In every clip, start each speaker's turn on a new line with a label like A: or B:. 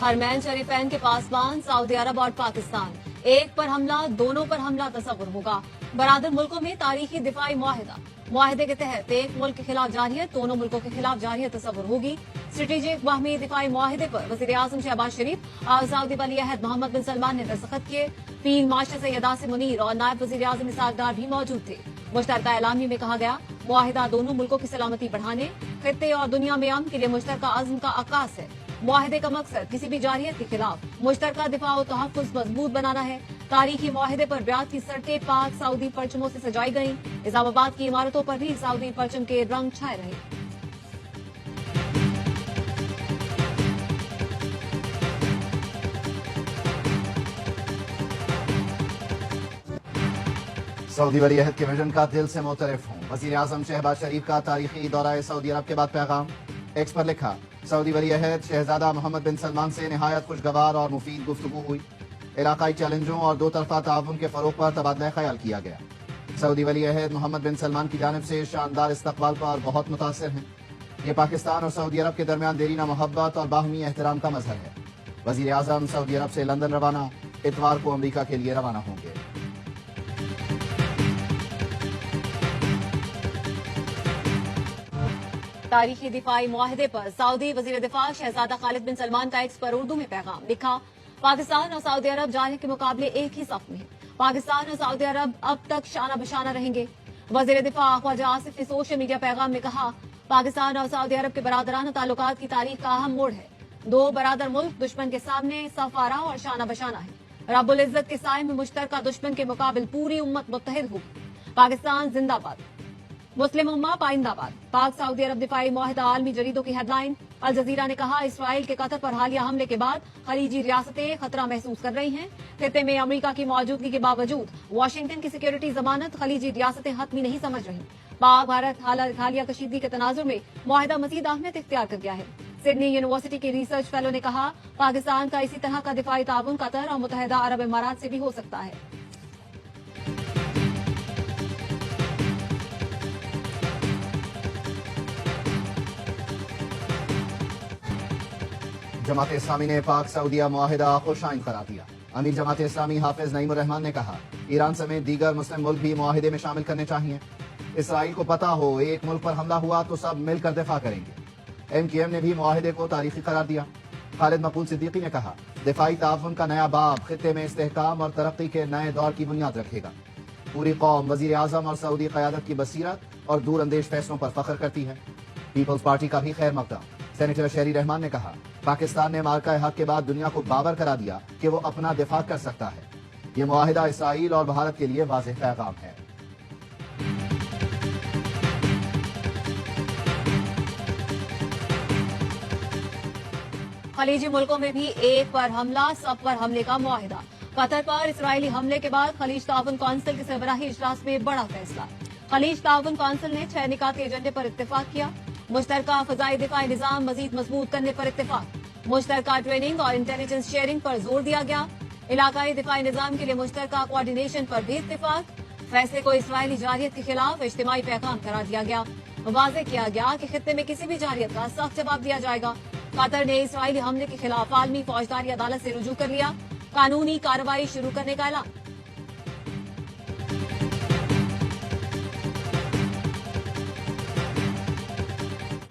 A: हरमैन शरीफैन के पासबान सऊदी अरब और पाकिस्तान, एक पर हमला दोनों पर हमला तस्वुर होगा। बरादर मुल्कों में तारीखी दिफाई मुआहिदा, मुआहिदे के तहत एक मुल्क के खिलाफ जारियत दोनों मुल्कों के खिलाफ जारियत तस्वुर होगी। स्ट्रेटेजिक बाहमी दिफाई मुआहिदे पर वज़ीर आज़म शहबाज शरीफ और सऊदी वली अहद मोहम्मद बिन सलमान ने दस्तखत किए। फील्ड मार्शल सैयद आसिम मुनीर और नायब वज़ीर आज़म इसहाक डार भी मौजूद थे। मुश्तरका एलामी में कहा गया, मुआहिदा दोनों मुल्कों की सलामती बढ़ाने, खित्ते और दुनिया में अमन के लिए मुश्तरका अज़्म का आकाश है। मुआहिदे का मकसद किसी भी जारियत के खिलाफ मुश्तरका दिफा और तहफ़्फ़ुज़ मजबूत बनाना है। तारीखी मुआहिदे पर ब्याज की सड़कें पाक सऊदी परचमों से सजाई गईं। इस्लामाबाद की इमारतों पर भी सऊदी परचम के रंग छाए रहे।
B: सऊदी वली अहद के विजन का दिल से मोतरफ हूँ। वज़ीर आज़म शहबाज शरीफ का तारीखी दौरा सऊदी अरब के बाद पैगाम। एक्स पर लिखा, सऊदी वली अहद शहजादा मोहम्मद बिन सलमान से नहायत खुशगवार और मुफीद गुफ्तगू हुई। इलाकाई चैलेंजों और दो तरफा ताउन के फरोग पर तबादला ख्याल किया गया। सऊदी वली अहद मोहम्मद बिन सलमान की जानिब से शानदार इस्तकबाल पर बहुत मुतासिर हैं। ये पाकिस्तान और सऊदी अरब के दरमियान देरीना मोहब्बत और बाहमी एहतराम का मजहर है। वज़ीर आज़म सऊदी अरब से लंदन रवाना, इतवार को अमरीका के लिए रवाना होंगे।
A: तारीखी दिफाई मुआहिदे पर सऊदी वज़ीर दिफा शहजादा खालिद बिन सलमान का एक्स पर उर्दू में पैगाम लिखा। पाकिस्तान और सऊदी अरब जाने के मुकाबले एक ही सफ में। पाकिस्तान और सऊदी अरब अब तक शाना बशाना रहेंगे। वज़ीर दिफा ख्वाजा आसिफ ने सोशल मीडिया पैगाम में कहा, पाकिस्तान और सऊदी अरब के बरादराना ताल्लुकात की तारीख का अहम मोड़ है। दो बरादर मुल्क दुश्मन के सामने सफारा और शाना बशाना है। रब्बुल इज्जत के साए में मुश्तरका दुश्मन के मुकाबले पूरी उम्मत मुत्तहिद होगी। पाकिस्तान जिंदाबाद, मुस्लिम उम्मा पाइंदाबाद। पाक सऊदी अरब दिफाई मुआहिदा आलमी जरीदों की हेडलाइन। अल जजीरा ने कहा, इसराइल के कतर पर हालिया हमले के बाद खलीजी रियासतें खतरा महसूस कर रही हैं। खित्ते में अमेरिका की मौजूदगी के बावजूद वाशिंगटन की सिक्योरिटी जमानत खलीजी रियासतें हतमी नहीं समझ रही। पाक भारत हालिया कशीदगी के तनाजुर में मुआहिदा मजीद अहमियत इख्तियार कर गया है। सिडनी यूनिवर्सिटी के रिसर्च फेलो ने कहा, पाकिस्तान का इसी तरह का दिफाई ताउन कतर और मुत्तहिदा अरब इमारात से भी हो सकता है।
B: जमात इस्लामी ने पाक सऊदिया मुआहिदा खुशाइन करार दिया। अमीर जमात इस्लामी हाफिज नईमुर रहमान ने कहा, ईरान समेत दीगर मुस्लिम मुल्क भी मुआहिदे में शामिल करने चाहिए। इसराइल को पता हो एक मुल्क पर हमला हुआ तो सब मिलकर दिफा करेंगे। MQM ने भी मुआहिदे को तारीखी करार दिया। खालिद मकबूल सिद्दीकी ने कहा, दिफाई ताउन का नया बाब खित्ते में इस्तेहकाम और तरक्की के नए दौर की बुनियाद रखेगा। पूरी कौम वजीर आजम और सऊदी क़यादत की बसीरत और दूर अंदेश फैसलों पर फख्र करती है। पीपल्स पार्टी का भी खैर मकदम। सेनेटर शहरी रहमान ने कहा, पाकिस्तान ने मार्का हक के बाद दुनिया को बावर करा दिया कि वो अपना दिफा कर सकता है। ये मुआहिदा इसराइल और भारत के लिए वाज़ेह पैगाम है।
A: खलीजी मुल्कों में भी एक पर हमला सब पर हमले का मुआहिदा। कतर पर इसराइली हमले के बाद खलीज ताउन कौंसिल के सरबराही इजलास में बड़ा फैसला। खलीज ताउन कौंसिल ने 6 निकात के एजेंडे पर इत्तेफाक किया। मुश्तरका फजाई दिफाई निजाम मजीद मजबूत करने पर इत्तेफाक। मुश्तरका ट्रेनिंग और इंटेलिजेंस शेयरिंग पर जोर दिया गया। इलाकाई दिफाई निजाम के लिए मुश्तरका कोऑर्डिनेशन पर भी इत्तेफाक। फैसले को इसराइली जारियत के खिलाफ इज्तिमाई पैगाम करार दिया गया। वाज़ेह किया गया कि खित्ते में किसी भी जारियत का सख्त जवाब दिया जाएगा। कतर ने इसराइली हमले के खिलाफ आलमी फौजदारी अदालत से रुजू कर लिया। कानूनी कार्रवाई शुरू करने का ऐलान।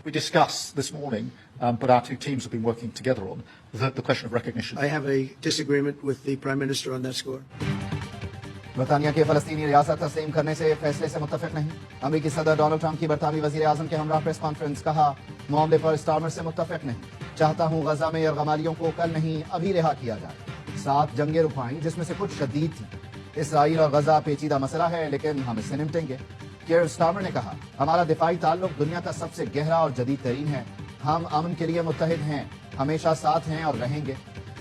C: We discussed this morning, but our two teams have been working together on the question of recognition.
D: I have a disagreement with the Prime Minister on that score.
B: बरतानिया के फलस्तीनी रियासत तस्लीम करने से फैसले से मुत्तफिक नहीं। अमेरिकी सदर डोनाल्ड ट्रंप की बरतानवी वजीर आजम के हमरा प्रेस कॉन्फ्रेंस। कहा, मामले पर स्टार्मर से मुत्तफिक नहीं। चाहता हूँ गजा में यरगमालियों को कल नहीं अभी रिहा किया जाए। 7 जंगें रुकवाई जिसमें से कुछ शदीद थी। इसराइल और गजा पेचीदा मसला है लेकिन हम इससे निपटेंगे। केयर स्टार्मर ने कहा, हमारा दिफाई ताल्लुक दुनिया का सबसे गहरा और जदीद तरीन है। हम अमन के लिए मुत्तहिद हैं, हमेशा साथ हैं और रहेंगे।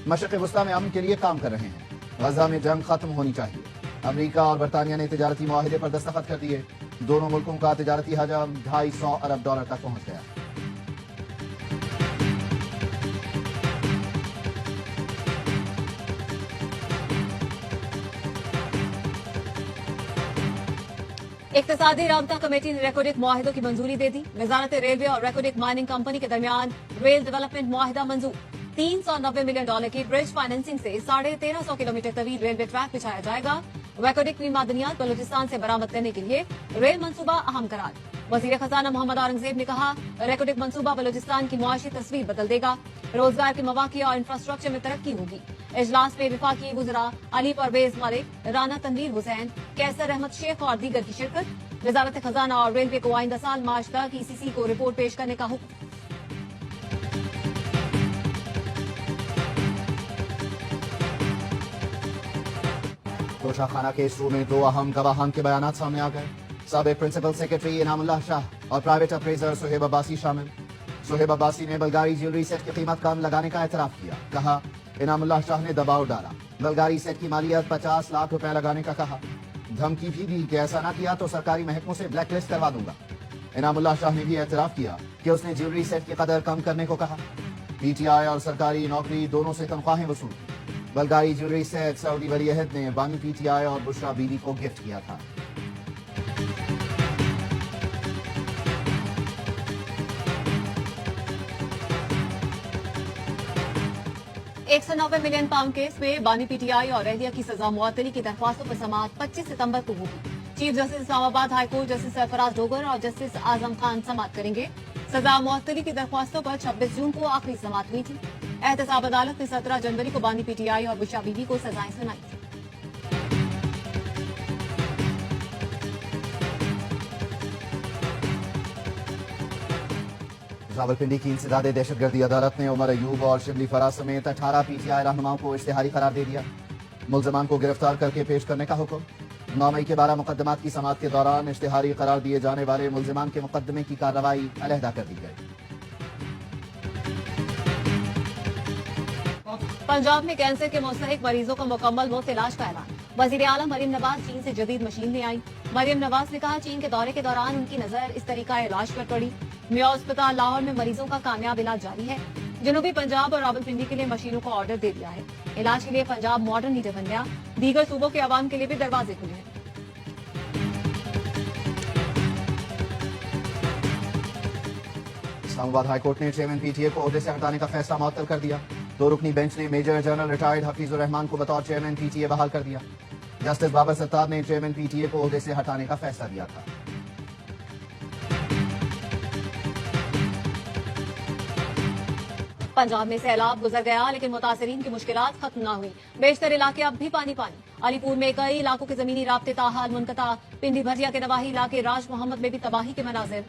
B: मशरिक़ वुस्ता में अमन के लिए काम कर रहे हैं। गजा में जंग खत्म होनी चाहिए। अमेरिका और बरतानिया ने तिजारती मुआहिदे पर दस्तखत कर दिए। दोनों मुल्कों का तिजारती हजम $250 अरब तक पहुंच गया।
A: इक्तिसादी राबता कमेटी ने रेकोडिक मुआहिदों की मंजूरी दे दी। वजारत रेलवे और रेकोडिक माइनिंग कंपनी के दरमियान रेल डेवलपमेंट मुआहिदा मंजूर। $390 मिलियन की ब्रिज फाइनेंसिंग से 1350 किलोमीटर तवील रेलवे ट्रैक बिछाया जाएगा। वैकोडिक की मादनियात बलूचिस्तान से बरामद करने के लिए रेल मंसूबा अहम करार। वजीर खजाना मोहम्मद औरंगजेब ने कहा, रेकोडिक मंसूबा बलूचिस्तान की मुआशी तस्वीर बदल देगा, रोजगार के मौके और इंफ्रास्ट्रक्चर में तरक्की होगी। इजलास में विफाकी वुज़रा अली परवेज मलिक, राना तनवीर हुसैन, कैसर अहमद शेख और दीगर की शिरकत। वजारत खजाना और रेलवे को आइंदा साल मार्च तक ईसीसी को रिपोर्ट पेश करने का हुक्म।
B: तोशाखाना केस में 2 अहम गवाहान के बयान सामने आ गए। साबिक प्रिंसिपल सेक्रेटरी इनामुल्लाह शाह और प्राइवेट अप्रेजर सुहेब अब्बासी शामिल। सुहेब अब्बासी ने बल्गारी ज्वेलरी सेट की कीमत कम लगाने का एतराफ किया। कहा, इनामुल्लाह शाह ने दबाव डाला, बल्गारी सेट की मालियत 50 लाख रुपए लगाने का कहा। धमकी भी दी कि ऐसा न किया तो सरकारी महकमों से ब्लैकलिस्ट करवा दूंगा। इनामुल्लाह शाह ने भी एतराफ किया कि उसने ज्वेलरी सेट की कदर कम करने को कहा। पीटीआई और सरकारी नौकरी दोनों से तनख्वाहें वसूल की। बल्गारी ज्वेलरी सेट सऊदी वली अहद ने बानी पीटीआई और बुशरा बीबी को गिफ्ट किया था।
A: £190 मिलियन केस में बानी पीटीआई और अहलिया की सजा मुअत्तली की दरख्वास्तों पर समाअत 25 सितंबर को होगी। Chief justice Islamabad high court justice Sarfaraz Dogar और जस्टिस आजम खान समाअत करेंगे। सजा मुअत्तली की दरख्वास्तों पर 26 जून को आखिरी समाअत हुई थी। एहतसाब अदालत ने 17 जनवरी को बानी पीटीआई और बुशरा बीबी को सजाएं सुनाई थी।
B: रावलपिंडी की इंसदादे दहशतगर्दी अदालत ने उमर अयूब और शिबली फराज समेत 18 पीटीआई रहनुमाओं को इश्तिहारी करार दे दिया। मुल्जमान को गिरफ्तार करके पेश करने का हुक्म। 9 मई के 12 मुकदमात की समाअत के दौरान इश्तिहारी करार दिए जाने वाले मुल्जमान के मुकदमे की कार्रवाई अलहदा कर दी गई।
A: पंजाब में कैंसर के मुस्तहिक मरीजों को मुकम्मल मुफ्त इलाज का ऐलान। वजीर आलम मरियम नवाज चीन से जदीद मशीन ले आई। मरियम नवाज ने कहा, चीन के दौरे के दौरान उनकी नजर इस तरीका इलाज पर पड़ी। मियां अस्पताल लाहौर में मरीजों का कामयाब इलाज जारी है। जनूबी पंजाब और रावलपिंडी के लिए मशीनों को ऑर्डर दे दिया है। इलाज के लिए पंजाब मॉडर्न लीडर बन गया। दीगर सूबों के अवाम के लिए भी दरवाजे खुले हैं।
B: इस्लामाबाद हाईकोर्ट ने चेयरमैन पीटीए को ओहदे से हटाने का फैसला मुअत्तल कर दिया। 2 रुकनी बेंच ने major general retired Hafeezur Rahman को बतौर चेयरमैन पीटीए बहाल कर दिया। जस्टिस बाबर सत्तार ने चेयरमैन पीटीए को ओहदे से हटाने का फैसला दिया था।
A: पंजाब में सैलाब गुजर गया, लेकिन मुतासरीन की मुश्किलात खत्म न हुई। बेशतर इलाके अब भी पानी पानी। अलीपुर में कई इलाकों के जमीनी राब्ते ताहाल मुनक़ता। पिंडी भजिया के नवाही इलाके राज मोहम्मद में भी तबाही के मनाजिर।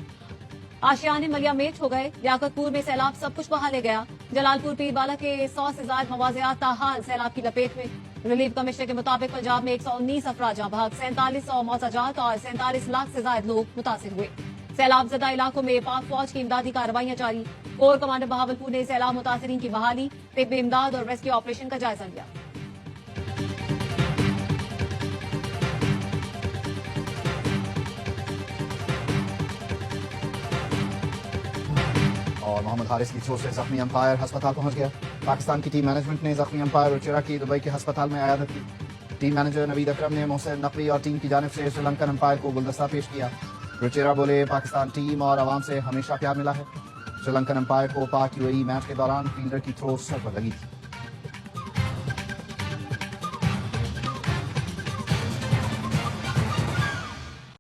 A: आशियाने मलिया मेच हो गए। लियाकतपुर में सैलाब सब कुछ बहा ले गया। जलालपुर पीरवाला के 100 से ज्यादा मवाज़ियात ताहाल सैलाब की लपेट में। रिलीफ कमिश्नर के मुताबिक पंजाब में 119 अफराद जाँ बहक, 4700 मौसाजात और 47 लाख से ज्यादा लोग मुतासिर हुए। सैलाब ज़दा इलाकों में पाक फौज की इमदादी कार्रवाइयां जारी। कोर कमांडर बहावलपुर ने सैलाब मुतासरीन की बहाली, तिब्बी इमदाद और रेस्क्यू ऑपरेशन का जायजा लिया।
B: और मोहम्मद हारिस की चोट से जख्मी अंपायर अस्पताल पहुंच गया। पाकिस्तान की टीम मैनेजमेंट ने जख्मी अंपायर रुचिरा की दुबई के अस्पताल में अयादत की। टीम मैनेजर नवीद अकरम ने मोहसिन नकवी और टीम की जानिब से श्रीलंकन अंपायर को गुलदस्ता पेश किया। रुचिरा बोले, पाकिस्तान टीम और आवाम से हमेशा प्यार मिला है। श्रीलंकन अंपायर को पाक यूएई मैच के दौरान फील्डर की थ्रो सर पर लगी थी।